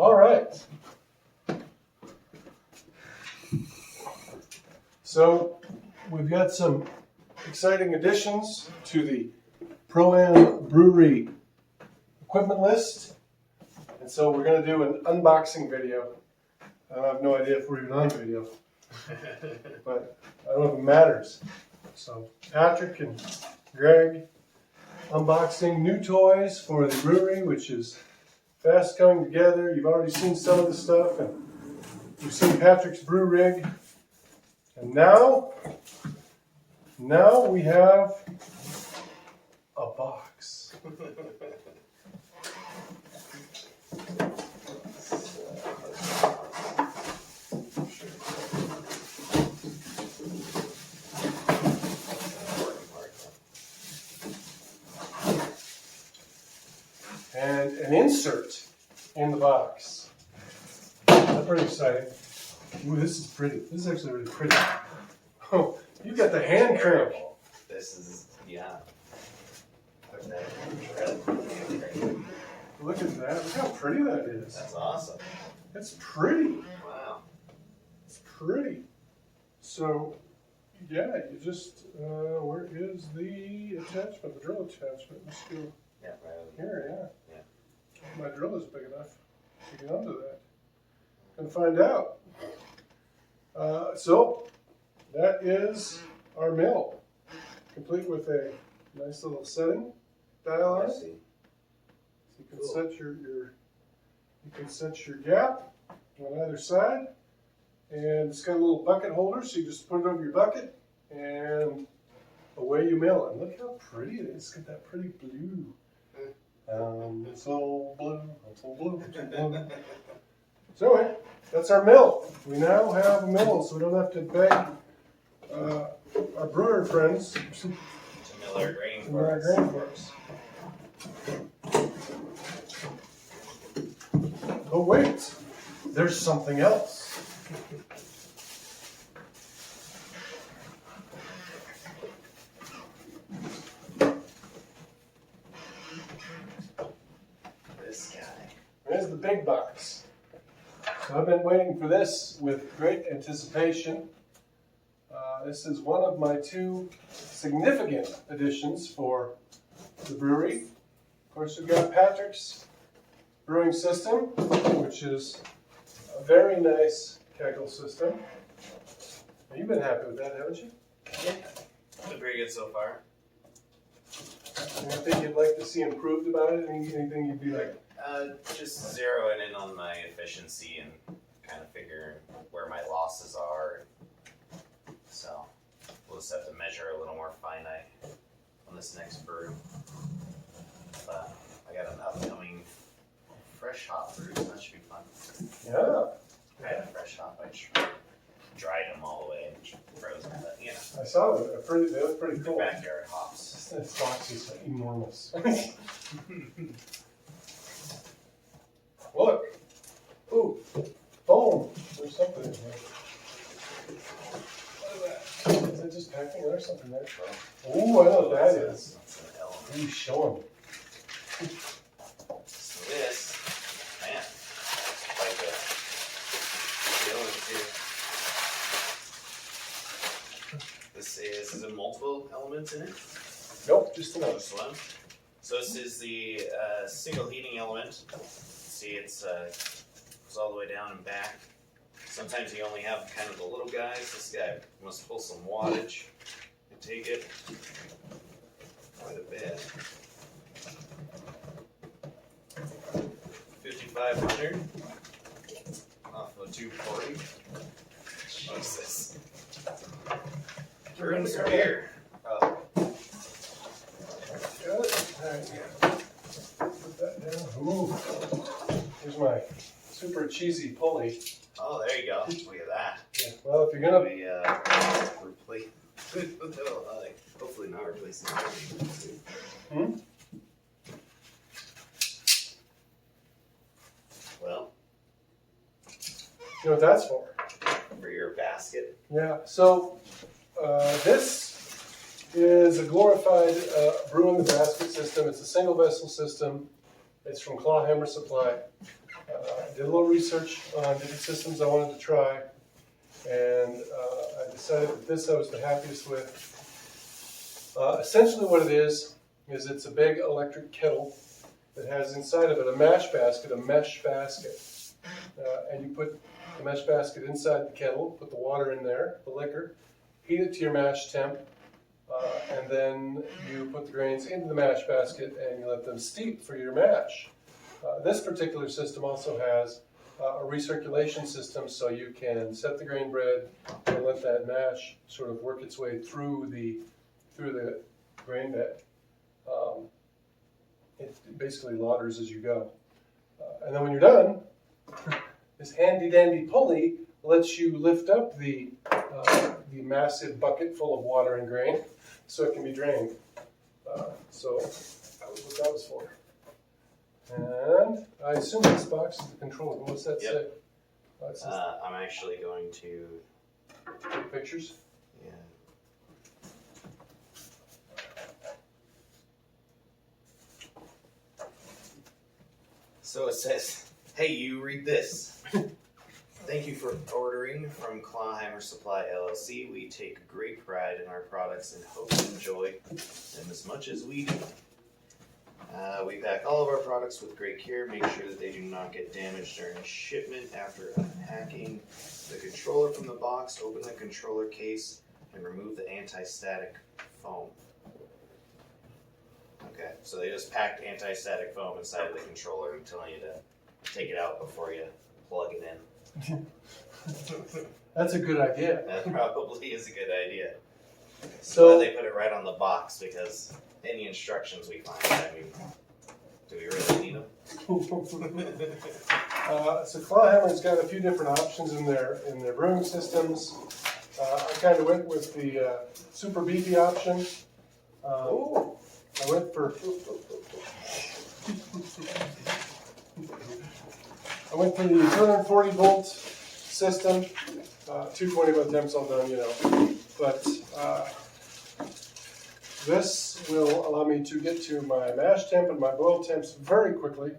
All right. So we've got some exciting additions to the ProAm Brewery equipment list. And so we're going to do an unboxing video. I have no idea if we're even on video, but I don't know if it matters. So Patrick and Greg unboxing new toys for the brewery, which is fast coming together. You've already seen some of the stuff, and you've seen Patrick's brew rig. And now we have a box. And an insert in the box. That's pretty exciting. Ooh, this is pretty. This is actually really pretty. Oh, you got the hand crank. This is, yeah. Put that in. Look at that. Look how pretty that is. That's awesome. It's pretty. Wow. It's pretty. So, yeah, you just, where is the attachment, the drill attachment? Let's go Yeah, right over here, yeah. Yeah. My drill is big enough to get onto that. And find out. So, that is our mill, complete with a nice little setting dial on it. So you can set your gap on either side, and it's got a little bucket holder, so you just put it over your bucket, and away you mill it. Look how pretty it is. It's got that pretty blue. It's all blue. It's all blue. It's all blue. So anyway, that's our mill. We now have a mill, so we don't have to beg our brewer friends to mill our grain for our grain for us. Oh wait, there's something else. This guy. There's the big box. So I've been waiting for this with great anticipation. This is one of my two significant additions for the brewery. Of course, we've got Patrick's brewing system, which is a very nice kegel system. You've been happy with that, haven't you? Yeah. Been pretty good so far. Anything you'd like to see improved about it? Anything you'd be like? Just zeroing in on my efficiency and kind of figuring where my losses are. So we'll just have to measure a little more finite on this next brew. But I got an upcoming fresh hop brew, so that should be fun. Yeah. I had a fresh hop. I just dried them all the way and frozen them. But, you know, I saw them. They look pretty cool. backyard hops. This box is enormous. Look. Ooh. Foam. There's something in here. What is that? Is that just packing? There's something there. Ooh, I know what that is. That's an element. Ooh, show them. So this, man, quite the feeling too. This is there multiple elements in it? Nope, just the one. Just one. So this is the single heating element. See, it's goes all the way down and back. Sometimes you only have kind of the little guys. This guy must pull some wattage and take it quite a bit. 5,500 off of 240. What's this? Turns from here. Oh. Good. Alright. Put that down. Ooh. Here's my super cheesy pulley. Oh, there you go. Look at that. Yeah. Well, if you're gonna We replace. Hopefully not replacing everything. Hmm? Well, you know what that's for? for your basket. Yeah. So this is a glorified brew in the basket system. It's a single vessel system. It's from Clawhammer Supply. did a little research on different systems I wanted to try, and I decided that this I was the happiest with. Essentially what it is it's a big electric kettle that has inside of it a mesh basket, and you put the mesh basket inside the kettle, put the water in there, the liquor, heat it to your mash temp, and then you put the grains into the mash basket and you let them steep for your mash. This particular system also has a recirculation system, so you can set the grain bread and let that mash sort of work its way through the grain bed. It basically lauders as you go. And then when you're done, this handy dandy pulley lets you lift up the massive bucket full of water and grain so it can be drained. So that was what that was for. And I assume this box is the controller. What's that say? I'm actually going to take pictures. Yeah. So it says, "Hey, you read this. Thank you for ordering from Clawhammer Supply LLC. We take great pride in our products and hope you enjoy them as much as we do. We pack all of our products with great care, make sure that they do not get damaged during shipment. After unpacking the controller from the box, open the controller case and remove the anti-static foam." Okay, so they just packed anti-static foam inside of the controller and telling you to take it out before you plug it in. That's a good idea. That probably is a good idea. So But they put it right on the box because any instructions we find, I mean, do we really need them? So Clawhammer's got a few different options in their brewing systems. I kind of went with the super beefy option. I went for 240 volt system. 220 by the time it's all done, you know. But this will allow me to get to my mash temp and my boil temps very quickly.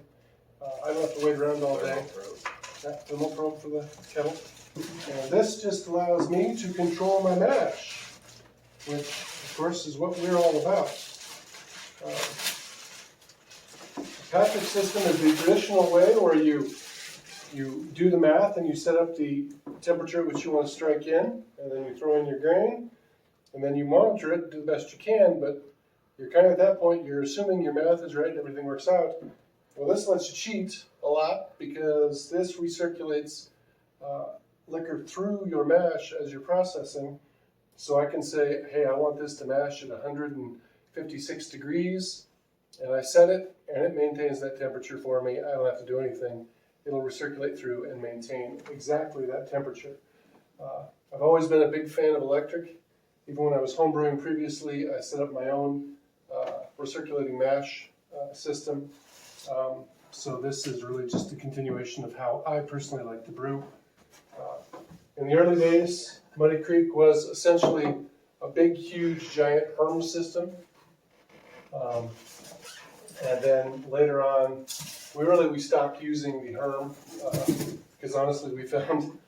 I don't have to wait around all day. Thermal probe for the kettle. And this just allows me to control my mash, which of course is what we're all about. The Patrick system is the traditional way where you do the math and you set up the temperature at which you want to strike in, and then you throw in your grain, and then you monitor it, do the best you can, but you're kind of at that point, you're assuming your math is right and everything works out. Well, this lets you cheat a lot because this recirculates liquor through your mash as you're processing. So I can say, hey, I want this to mash at 156 degrees, and I set it, and it maintains that temperature for me. I don't have to do anything. It'll recirculate through and maintain exactly that temperature. I've always been a big fan of electric. Even when I was homebrewing previously, I set up my own recirculating mash system. So this is really just a continuation of how I personally like to brew. In the early days, Muddy Creek was essentially a big, huge, giant Herm system. And then later on, we stopped using the Herm because honestly we found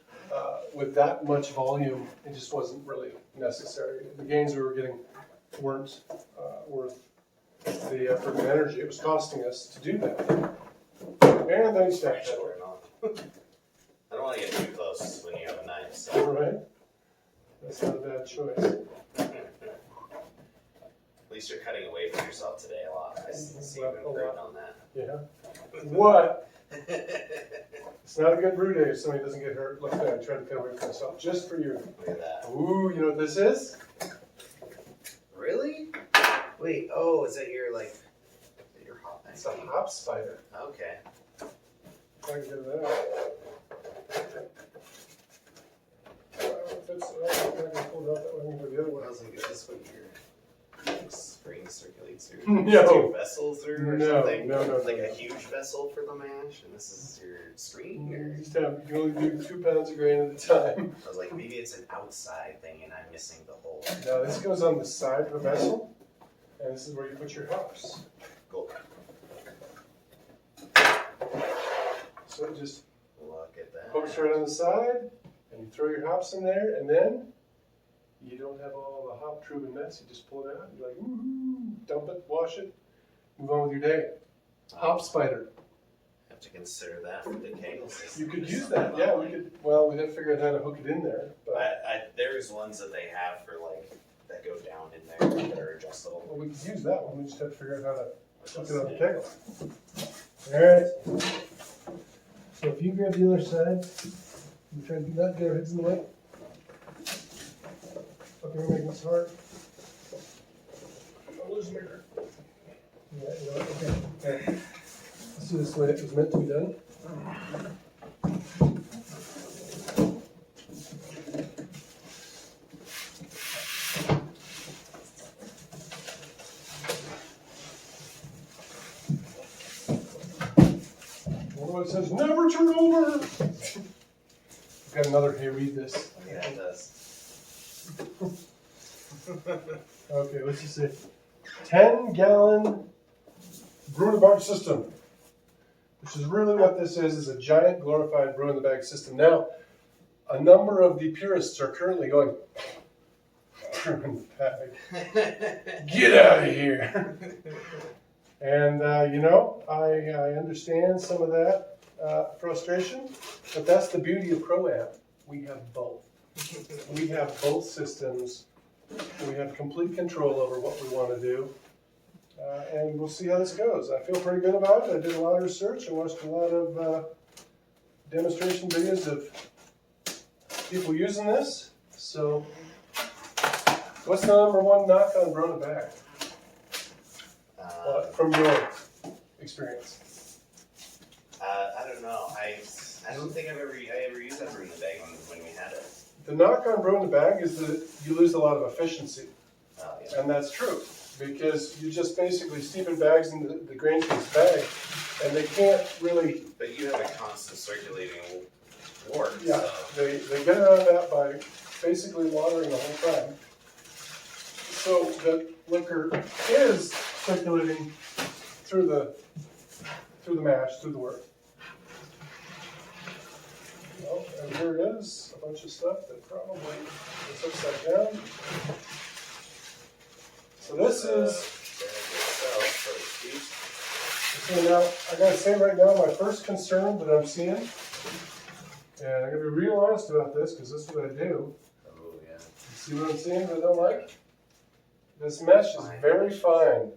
with that much volume, it just wasn't really necessary. The gains we were getting weren't worth the effort and energy it was costing us to do that. And then stack that way. I don't want to get too close when you have a knife. So. Right? That's not a bad choice. At least you're cutting away from yourself today a lot. I see you improving on that. Yeah. What? It's not a good brew day if somebody doesn't get hurt. Look at that. I tried to cut away from myself just for you. Look at that. Ooh, you know what this is? Really? Wait, oh, is that your, your hop? It's a hop spider. Okay. I can get that out. I'm going to pull it out that way and go the other way. I was like, is this what your spring circulates through? No. Two vessels through or something? No. Like a huge vessel for the mash, and this is your screen? You Or? just have, you can only do 2 pounds of grain at a time. I was like, maybe it's an outside thing and I'm missing the whole. Now this goes on the side of the vessel, and this is where you put your hops. Cool. So it just hooks right on the side, and you throw your hops in there, and then you don't have all the hop tube and mess. You just pull it out, you're like, woohoo, dump it, wash it, move on with your day. Hop spider. Have to consider that for the kegel system. You could use that, yeah. We could. Well, we'd have to figure out how to hook it in there. But There's ones that they have for like that go down in there that are adjustable. well, we could use that one. We just have to figure out how to hook it on the kegel. All right. So if you grab the other side, you try to not get our heads in the way. Okay, we're making this hard. I'm losing my grip. Yeah, you know what? Okay. Let's do this the way it was meant to be done. It says never turn over. Got another. Hey, read this. Yeah, it does. Okay, let's just say 10-gallon brew-in-the-bag system, which is really what this is a giant glorified brew-in-the-bag system. Now, a number of the purists are currently going, brew-in-the-bag, get out of here. And, you know, I understand some of that frustration, but that's the beauty of ProAm. We have both. We have both systems. We have complete control over what we want to do. And we'll see how this goes. I feel pretty good about it. I did a lot of research. I watched a lot of demonstration videos of people using this. So, what's the number one knock on brew-in-the-bag? From your experience? I don't know. I don't think I ever used that brew-in-the-bag when we had it. The knock on brew-in-the-bag is that you lose a lot of efficiency. Oh, yeah. And that's true, because you just basically steeping bags in the grain case bag, and they can't really. But you have a constant circulating wort. Yeah, So. they get around that by basically watering the whole time. So the liquor is circulating through the mash, through the wort. Well, and here it is, a bunch of stuff that probably is upside down. So this is. So now, I gotta say right now, my first concern that I'm seeing, and I'm gonna be real honest about this because this is what I do. Oh, yeah. See what I'm seeing that I don't like? This mesh is very fine.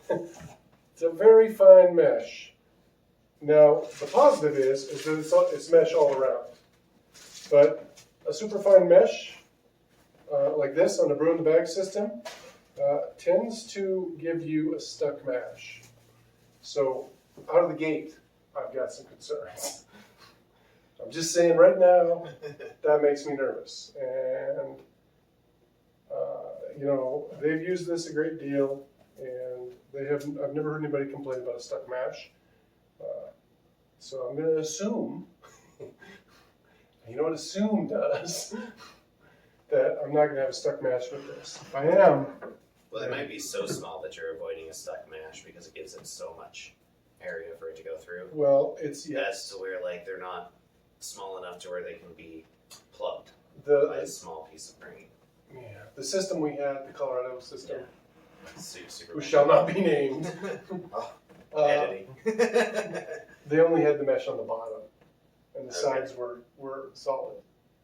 It's a very fine mesh. Now, the positive is that it's mesh all around. But a superfine mesh, like this on a brew-in-the-bag system, tends to give you a stuck mash. So, out of the gate, I've got some concerns. I'm just saying right now, that makes me nervous. And, you know, they've used this a great deal, and I've never heard anybody complain about a stuck mash. So I'm going to assume, you know what assume does, that I'm not going to have a stuck mash with this. If I am. Well, it might be so small that you're avoiding a stuck mash because it gives it so much area for it to go through. Well, it's, yes. That's to where, like, they're not small enough to where they can be plugged by a small piece of grain. Yeah, the system we had, the Colorado system, Super who shall not be named. Editing. They only had the mesh on the bottom, and the sides were solid.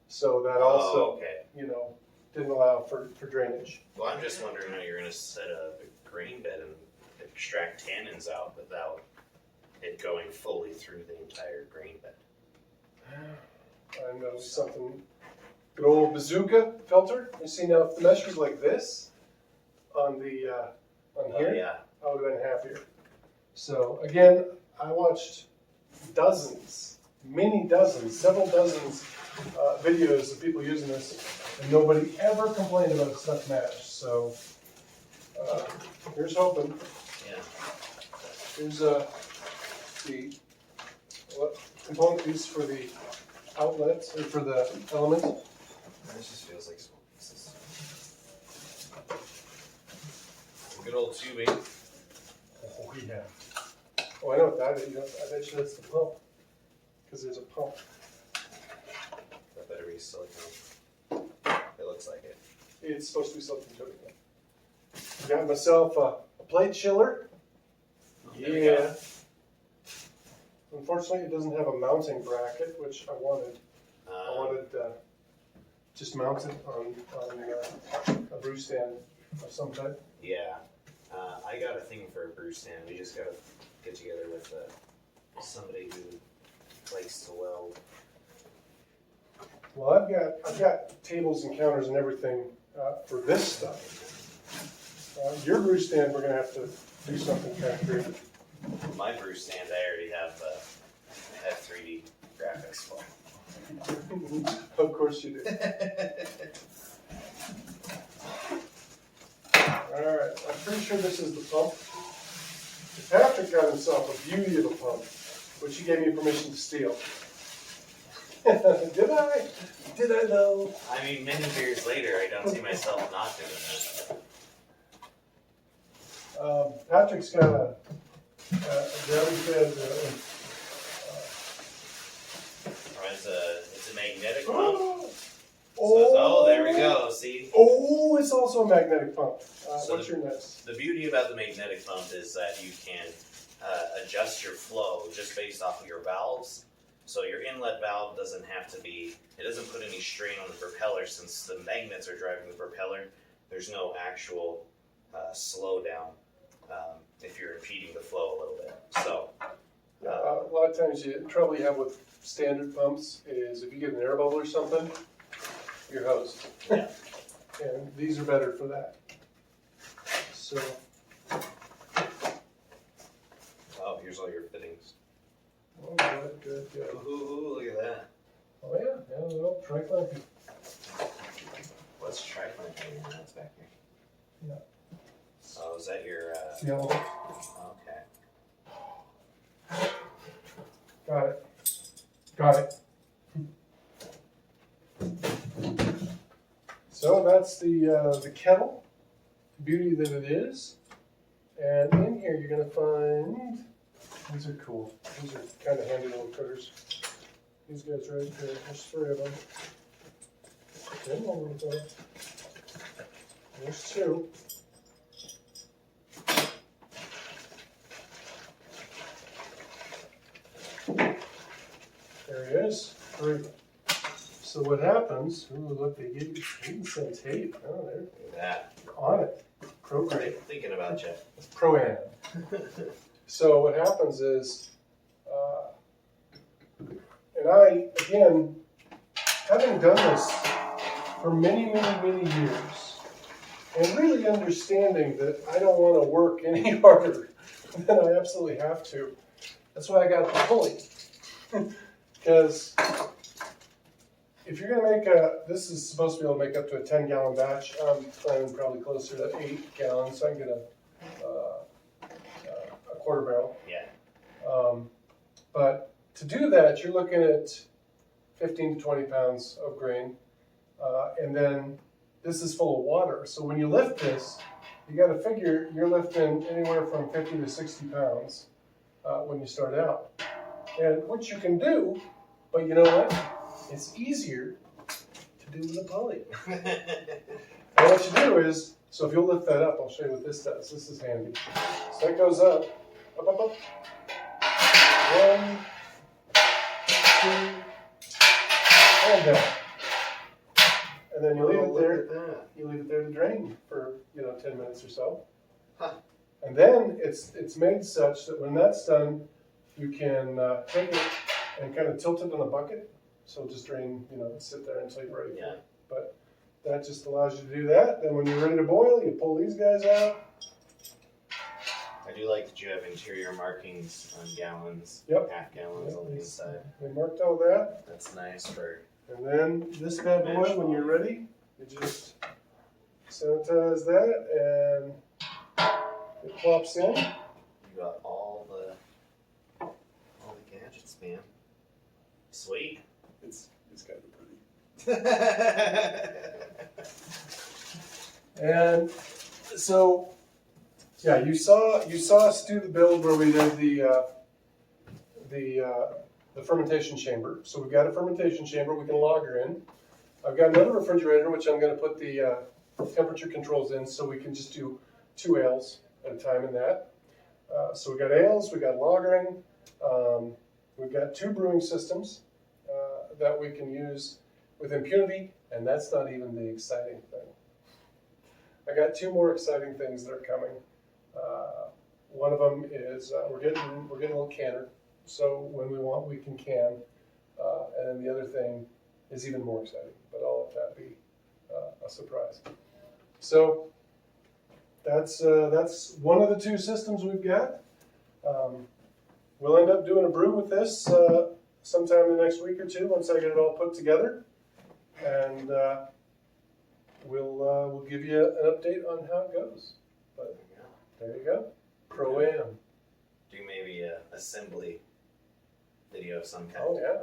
So that also, you know, didn't allow for drainage. Well, I'm just wondering how you're going to set a grain bed and extract tannins out without it going fully through the entire grain bed. I know something. Good old bazooka filter. You see now, if the mesh was like this on the on here, yeah. I would have been happier. So again, I watched dozens, several dozens videos of people using this, and nobody ever complained about a stuck mash. So here's hoping. Yeah. Here's the component piece for the outlets, or for the element. This just feels like small pieces. Good old tubing. Oh yeah. Oh, I know what that is. I bet you that's the pump, because there's a pump. silicone. It looks like it. It's supposed to be silicone coated. Got myself a plate chiller. There we go. Yeah. Unfortunately, it doesn't have a mounting bracket, which I wanted. I wanted just mounted on a brew stand of some type. Yeah. I got a thing for a brew stand. We just gotta get together with somebody who likes to weld. Well, I've got tables and counters and everything for this stuff. Your brew stand, we're gonna have to do something kind of creative. My brew stand, I already have 3D graphics for. Of course you do. All right, I'm pretty sure this is the pump. Patrick got himself a beauty of a pump, which he gave me permission to steal. Did I? Did I though? I mean, many years later, I don't see myself not doing this. Patrick's got a very good. It's a magnetic pump. Oh, there we go. See. Oh, it's also a magnetic pump. What's your next? The beauty about the magnetic pump is that you can adjust your flow just based off of your valves. So your inlet valve doesn't have to be, it doesn't put any strain on the propeller since the magnets are driving the propeller. There's no actual slowdown if you're impeding the flow a little bit. So A lot of times the trouble you have with standard pumps is if you get an air bubble or something, you're hosed. Yeah. And these are better for that. So. oh, here's all your fittings. Oh, good, good, good. Ooh, look at that. Oh yeah, yeah, well, tricline. What's tricline? That's back here. Yeah. Oh, is that your? Yeah. Okay. Got it. Got it. So that's the kettle, beauty that it is. And in here you're going to find, these are cool. These are kind of handy little critters. These guys right here, there's 3 of them. Then one of them. There's 2. There he is, 3. So what happens, ooh, look, they gave you some tape. Oh, they're Look at that. on it. ProAm. Thinking about you. ProAm. So what happens is, and I, again, having done this for many, many, many years, and really understanding that I don't want to work any harder than I absolutely have to, that's why I got the pulley. Because if you're going to make this is supposed to be able to make up to a 10-gallon batch. I'm planning probably closer to 8 gallons, so I can get a quarter barrel. Yeah. But to do that, you're looking at 15 to 20 pounds of grain. And then this is full of water. So when you lift this, you got to figure you're lifting anywhere from 50 to 60 pounds when you start out. And what you can do, but you know what? It's easier to do with a pulley. And what you do is, so if you'll lift that up, I'll show you what this does. This is handy. So that goes up, up, up, up. 1, 2, and down. And then you leave it there. You leave it there to drain for 10 minutes or so. Huh. And then it's made such that when that's done, you can take it and kind of tilt it in a bucket. So just drain, sit there until you're ready. Yeah. But that just allows you to do that. Then when you're ready to boil, you pull these guys out. I do like that you have interior markings on gallons, Yep. half gallons on the inside. We marked all that. That's nice for. And then this bad boy, when you're ready, you just sanitize that and it plops in. You got all the gadgets, man. Sweet. It's kind of pretty. And so, yeah, you saw us do the build where we did the fermentation chamber. So we've got a fermentation chamber we can lager in. I've got another refrigerator which I'm going to put the temperature controls in, so we can just do 2 ales at a time in that. So we got ales, we got lagering, we've got 2 brewing systems that we can use with impunity, and that's not even the exciting thing. I got 2 more exciting things that are coming. One of them is we're getting a little canner, so when we want we can can. And then the other thing is even more exciting, but I'll let that be a surprise. So that's one of the 2 systems we've got. We'll end up doing a brew with this sometime in the next week or 2 once I get it all put together, and we'll give you an update on how it goes. But there you go, ProAm. Do maybe a assembly video of some kind. Oh yeah.